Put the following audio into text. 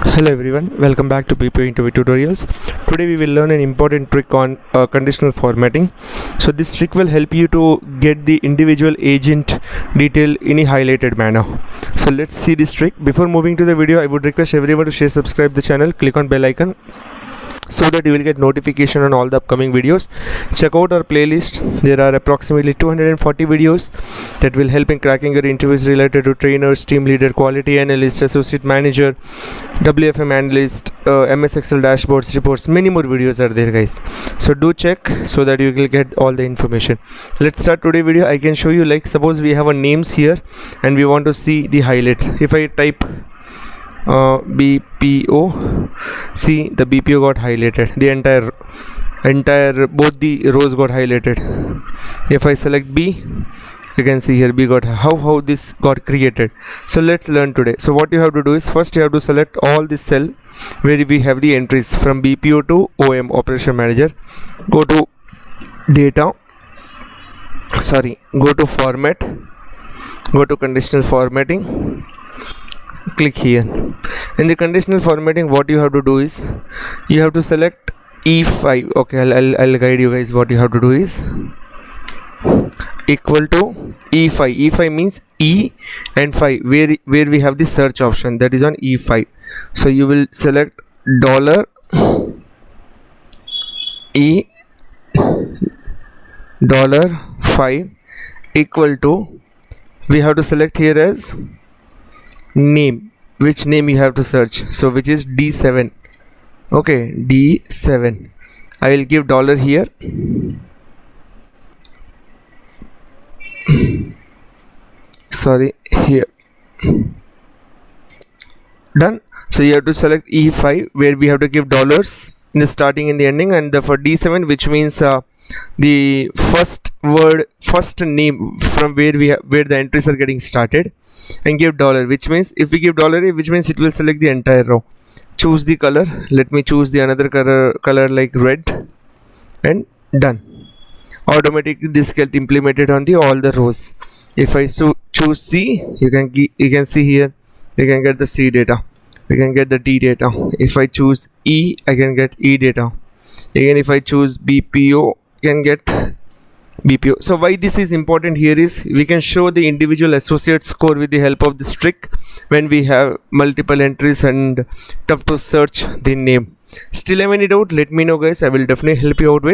Hello everyone, welcome back to BPO Interview Tutorials. Today we will learn an important trick on conditional formatting. So this trick will help you to get the individual agent detail in a highlighted manner. So let's see this trick. Before moving to the video, I would request everyone to share, subscribe the channel, click on bell icon so that you will get notification on all the upcoming videos. Check out our playlist. There are approximately 240 videos that will help in cracking your interviews related to trainers, team leader, quality analyst, associate manager, WFM analyst, MS Excel dashboards, reports. Many more videos are there, guys, so do check so that you will get all the information. Let's start today video. I can show you, like, suppose we have a names here and we want to see the highlight. If I type BPO, see the BPO got highlighted, the entire both the rows got highlighted. If I select B, you can see here B got how this got created. So let's learn today. So what you have to do is, first you have to select all this cell where we have the entries from BPO to OM, operation manager. Go to data, go to format, go to conditional formatting, click here. In the conditional formatting, what you have to do is you have to select E5. Okay, I'll guide you guys. What you have to do is equal to E5. E5 means E and 5 where we have the search option, that is on E5. So you will select $E $5 equal to, we have to select here as name, which name you have to search, so which is D7. Okay, D7. I will give dollar here. Sorry, here. Done. So you have to select E5 where we have to give dollars in the starting and the ending, and for D7, which means the first name from where the entries are getting started, and give dollar, which means if we give dollar A, which means it will select the entire row. Choose the color. Let me choose the another color like red, and done. Automatically this get implemented on the all the rows. If I choose C, you can see here we can get the C data, we can get the D data. If I choose E, I can get E data. Again, if I choose BPO, I can get BPO. So why this is important here is we can show the individual associate score with the help of this trick when we have multiple entries and tough to search the name. Still have any doubt, let me know, guys. I will definitely help you out with.